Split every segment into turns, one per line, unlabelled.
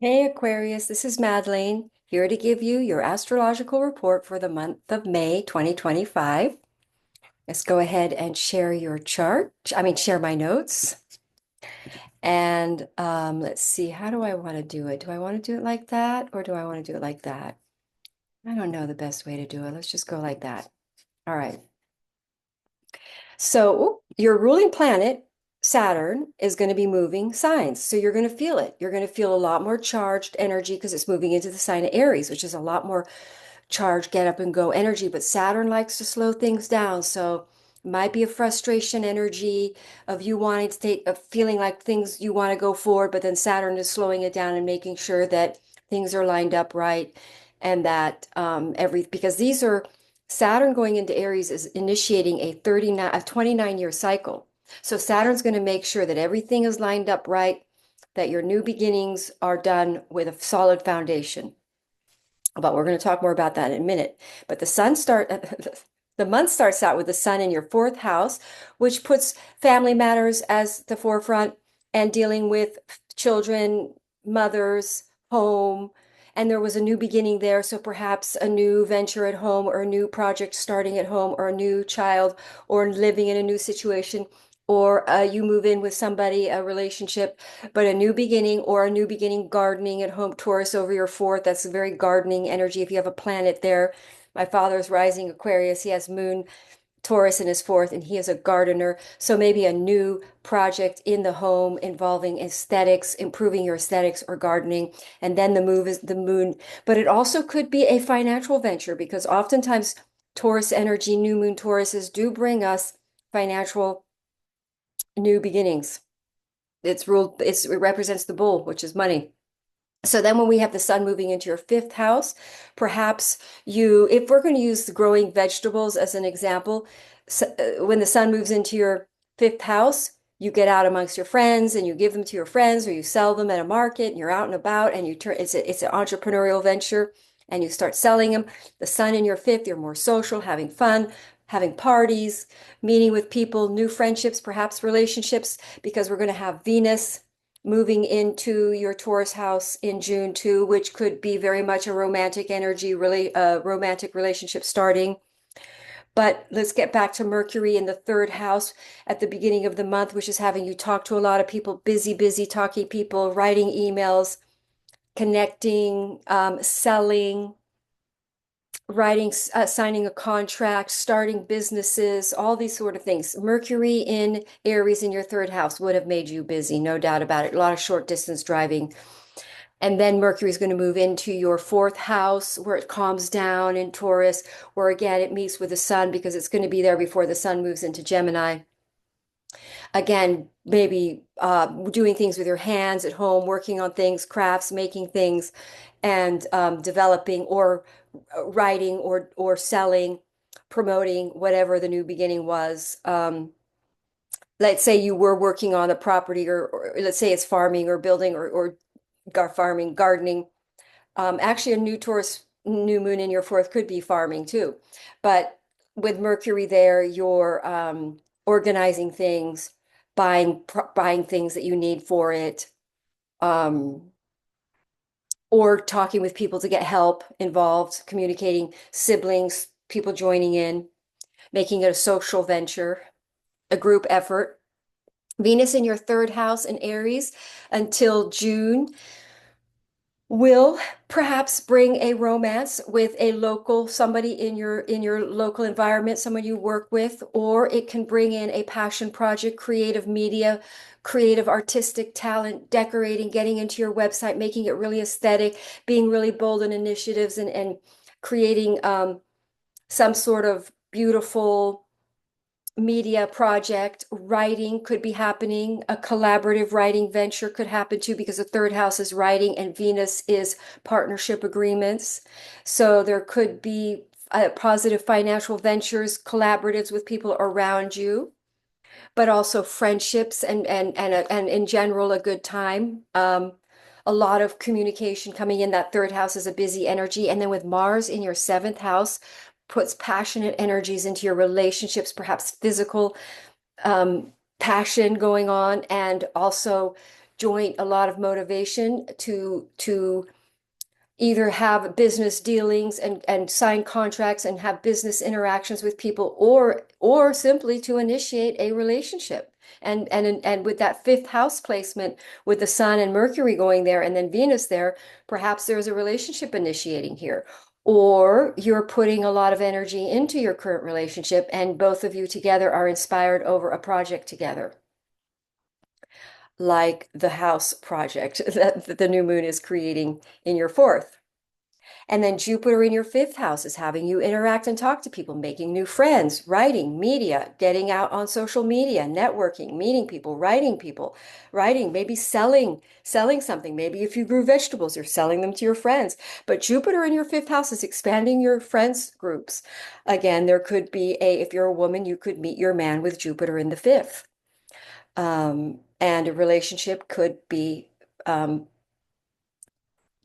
Hey Aquarius, this is Madeleine here to give you your astrological report for the month of May 2025. Let's go ahead and share your chart. Share my notes. And let's see, how do I want to do it? Do I want to do it like that or do I want to do it like that? I don't know the best way to do it. Let's just go like that. All right. So your ruling planet, Saturn, is going to be moving signs. So you're going to feel it. You're going to feel a lot more charged energy because it's moving into the sign of Aries, which is a lot more charge, get up and go energy, but Saturn likes to slow things down. So it might be a frustration energy of you wanting to take, of feeling like things you want to go forward, but then Saturn is slowing it down and making sure that things are lined up right and that because these are Saturn going into Aries is initiating a 29-year cycle. So Saturn's going to make sure that everything is lined up right, that your new beginnings are done with a solid foundation. But we're going to talk more about that in a minute. But the month starts out with the sun in your fourth house, which puts family matters as the forefront and dealing with children, mothers, home. And there was a new beginning there. So perhaps a new venture at home or a new project starting at home or a new child or living in a new situation. Or you move in with somebody, a relationship, but a new beginning or a new beginning gardening at home, Taurus over your fourth. That's a very gardening energy. If you have a planet there, my father's rising Aquarius. He has moon Taurus in his fourth, and he is a gardener. So maybe a new project in the home involving aesthetics, improving your aesthetics or gardening. And then the move is the moon. But it also could be a financial venture because oftentimes Taurus energy, new moon Tauruses do bring us financial new beginnings. It represents the bull, which is money. So then when we have the sun moving into your fifth house, perhaps if we're going to use the growing vegetables as an example, when the sun moves into your fifth house, you get out amongst your friends and you give them to your friends or you sell them at a market and you're out and about and it's an entrepreneurial venture and you start selling them. The sun in your fifth, you're more social, having fun, having parties, meeting with people, new friendships, perhaps relationships, because we're going to have Venus moving into your Taurus house in June too, which could be very much a romantic energy, really a romantic relationship starting. But let's get back to Mercury in the third house at the beginning of the month, which is having you talk to a lot of people, busy talking people, writing emails, connecting, selling, writing, signing a contract, starting businesses, all these sort of things. Mercury in Aries in your third house would have made you busy, no doubt about it. A lot of short distance driving. And then Mercury is going to move into your fourth house where it calms down in Taurus, where again it meets with the sun because it's going to be there before the sun moves into Gemini. Again, maybe doing things with your hands at home, working on things, crafts, making things, and developing or writing or selling, promoting whatever the new beginning was. Let's say you were working on a property, or let's say it's farming or building or farming, gardening. Actually, a new Taurus new moon in your fourth could be farming too. But with Mercury there, you're organizing things, buying things that you need for it, um, or talking with people to get help involved, communicating, siblings, people joining in, making it a social venture, a group effort. Venus in your third house in Aries until June will perhaps bring a romance with a local somebody in your local environment, someone you work with, or it can bring in a passion project, creative media, creative artistic talent, decorating, getting into your website, making it really aesthetic, being really bold in initiatives and creating some sort of beautiful media project, writing could be happening, a collaborative writing venture could happen too, because the third house is writing and Venus is partnership agreements. So there could be positive financial ventures, collaboratives with people around you, but also friendships and in general a good time. A lot of communication coming in. That third house is a busy energy. And then with Mars in your seventh house, puts passionate energies into your relationships, perhaps physical passion going on, and also joint, a lot of motivation to either have business dealings and sign contracts and have business interactions with people, or simply to initiate a relationship. And with that fifth house placement, with the Sun and Mercury going there and then Venus there, perhaps there's a relationship initiating here. Or you're putting a lot of energy into your current relationship, and both of you together are inspired over a project together, like the house project that the new moon is creating in your fourth. And then Jupiter in your fifth house is having you interact and talk to people, making new friends, writing, media, getting out on social media, networking, meeting people, writing, maybe selling something. Maybe if you grew vegetables, you're selling them to your friends. But Jupiter in your fifth house is expanding your friends groups. Again, there could be if you're a woman, you could meet your man with Jupiter in the fifth. And a relationship could be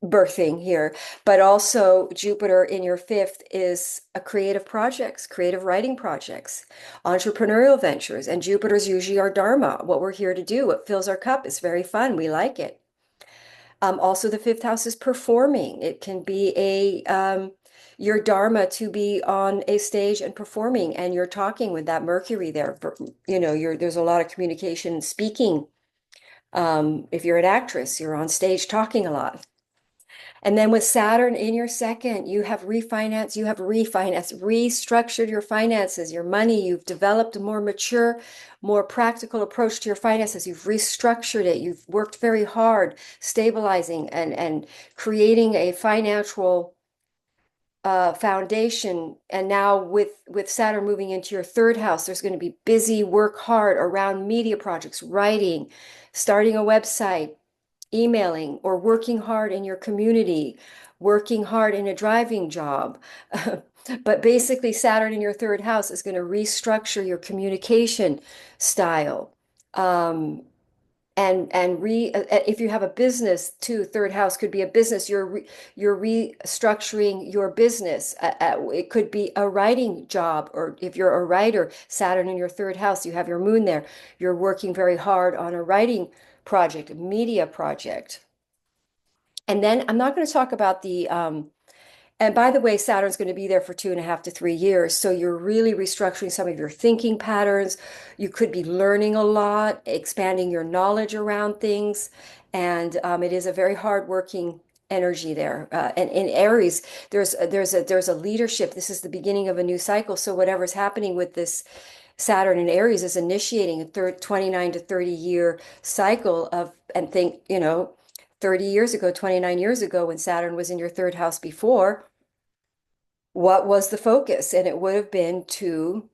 birthing here, but also Jupiter in your fifth is a creative projects, creative writing projects, entrepreneurial ventures, and Jupiter's usually our dharma, what we're here to do, what fills our cup. Is very fun. We like it. Also, the fifth house is performing. It can be your dharma to be on a stage and performing, and you're talking with that Mercury there. There's a lot of communication, speaking. If you're an actress, you're on stage talking a lot. And then with Saturn in your second, restructured your finances, your money. You've developed a more mature, more practical approach to your finances. You've restructured it. You've worked very hard, stabilizing and creating a financial foundation. And now with Saturn moving into your third house, there's going to be busy, work hard around media projects, writing, starting a website, emailing, or working hard in your community, working hard in a driving job. But basically, Saturn in your third house is going to restructure your communication style. Um, if you have a business too, third house could be a business. You're restructuring your business. It could be a writing job, or if you're a writer, Saturn in your third house, you have your moon there. You're working very hard on a writing project, a media project. And then I'm not going to talk about and by the way, Saturn's going to be there for 2.5 to 3 years. So you're really restructuring some of your thinking patterns. You could be learning a lot, expanding your knowledge around things. And it is a very hardworking energy there. And in Aries, there's a leadership. This is the beginning of a new cycle. So whatever's happening with this Saturn in Aries is initiating a 29 to 30 year cycle and 30 years ago, 29 years ago, when Saturn was in your third house before, what was the focus? And it would have been to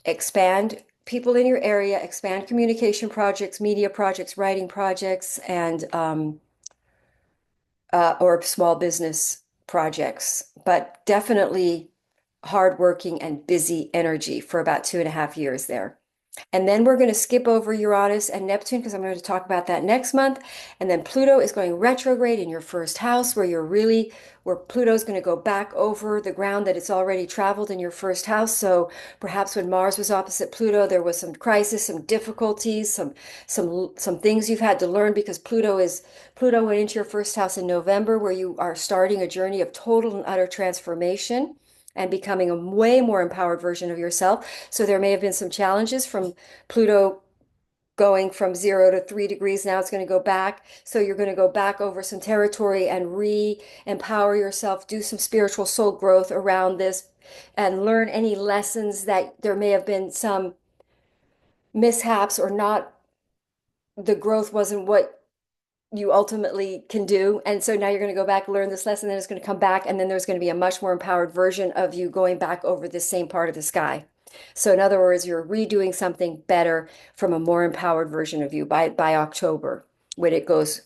expand people in your area, expand communication projects, media projects, writing projects, and or small business projects, but definitely hardworking and busy energy for about 2.5 years there. And then we're going to skip over Uranus and Neptune because I'm going to talk about that next month. And then Pluto is going retrograde in your first house, where Pluto is going to go back over the ground that it's already traveled in your first house. So perhaps when Mars was opposite Pluto, there was some crisis, some difficulties, some things you've had to learn, because Pluto went into your first house in November, where you are starting a journey of total and utter transformation and becoming a way more empowered version of yourself. So there may have been some challenges from Pluto going from 0 to 3 degrees. Now it's going to go back. So you're going to go back over some territory and re-empower yourself, do some spiritual soul growth around this, and learn any lessons that there may have been some mishaps, or not, the growth wasn't what you ultimately can do. And so now you're going to go back, learn this lesson, then it's going to come back, and then there's going to be a much more empowered version of you going back over this same part of the sky. So in other words, you're redoing something better from a more empowered version of you by October, when it goes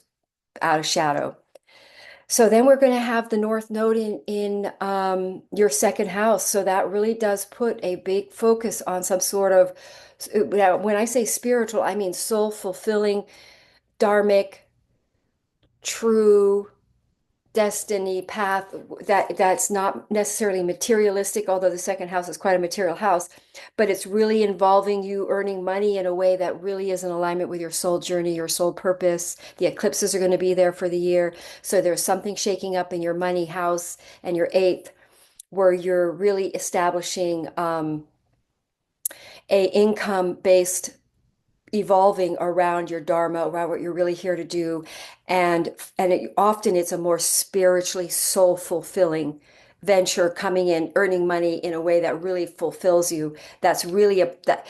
out of shadow. So then we're going to have the North Node in your second house. So that really does put a big focus on some sort of, when I say spiritual, I mean soul fulfilling, dharmic, true destiny path that's not necessarily materialistic, although the second house is quite a material house, but it's really involving you earning money in a way that really is in alignment with your soul journey, your soul purpose. The eclipses are going to be there for the year. So there's something shaking up in your money house and your eighth where you're really establishing a income based evolving around your dharma, around what you're really here to do, often it's a more spiritually soul fulfilling venture coming in, earning money in a way that really fulfills you. That's really a that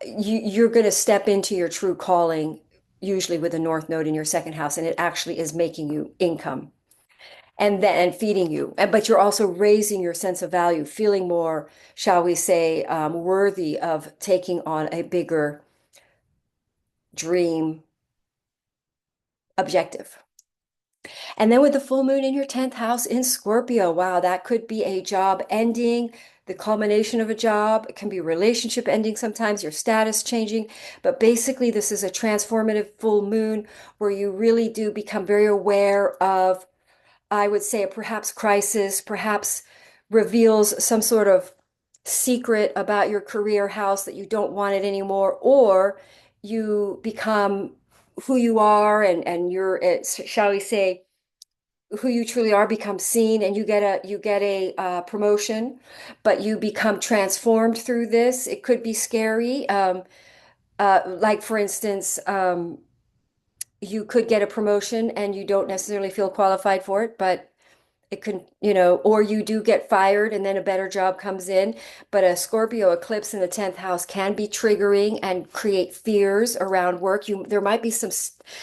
you're going to step into your true calling, usually with a north node in your second house, and it actually is making you income and feeding you. But you're also raising your sense of value, feeling more, shall we say, worthy of taking on a bigger dream objective. And then with the full moon in your 10th house in Scorpio, wow, that could be a job ending, the culmination of a job. It can be a relationship ending sometimes, your status changing. But basically, this is a transformative full moon where you really do become very aware of, I would say, a perhaps crisis, perhaps reveals some sort of secret about your career house that you don't want it anymore, or you become who you are and you're, shall we say, who you truly are becomes seen, and you get a promotion, but you become transformed through this. It could be scary. Like for instance, you could get a promotion and you don't necessarily feel qualified for it, but it can, or you do get fired and then a better job comes in. But a Scorpio eclipse in the 10th house can be triggering and create fears around work. There might be some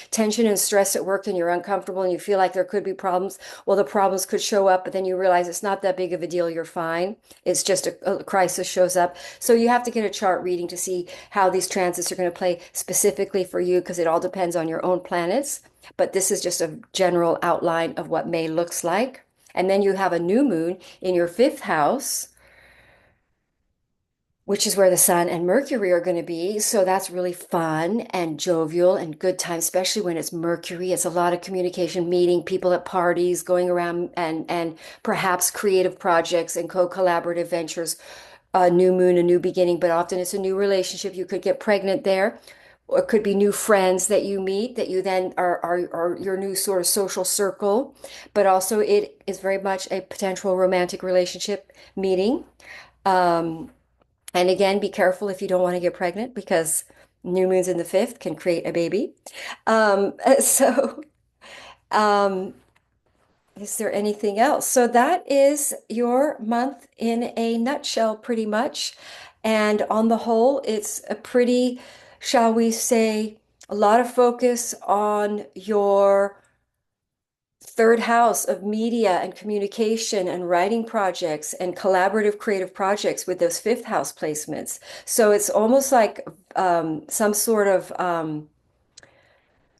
tension and stress at work and you're uncomfortable and you feel like there could be problems. Well, the problems could show up, but then you realize it's not that big of a deal. You're fine. It's just a crisis shows up. So you have to get a chart reading to see how these transits are going to play specifically for you because it all depends on your own planets. But this is just a general outline of what May looks like. And then you have a new moon in your fifth house, which is where the sun and Mercury are going to be. So that's really fun and jovial and good time, especially when it's Mercury. It's a lot of communication, meeting people at parties, going around and perhaps creative projects and co-collaborative ventures. A new moon, a new beginning, but often it's a new relationship. You could get pregnant there. Or it could be new friends that you meet that you then are your new sort of social circle. But also it is very much a potential romantic relationship meeting. Um, and again, be careful if you don't want to get pregnant because new moons in the fifth can create a baby. So, um, is there anything else? So that is your month in a nutshell, pretty much. And on the whole, it's a pretty, shall we say, a lot of focus on your third house of media and communication and writing projects and collaborative creative projects with those fifth house placements. So it's almost like some sort of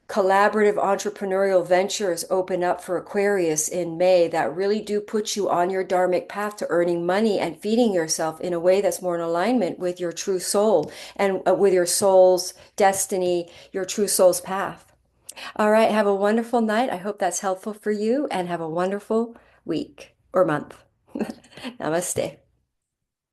collaborative entrepreneurial ventures open up for Aquarius in May that really do put you on your dharmic path to earning money and feeding yourself in a way that's more in alignment with your true soul and with your soul's destiny, your true soul's path. All right, have a wonderful night. I hope that's helpful for you and have a wonderful week or month. Namaste.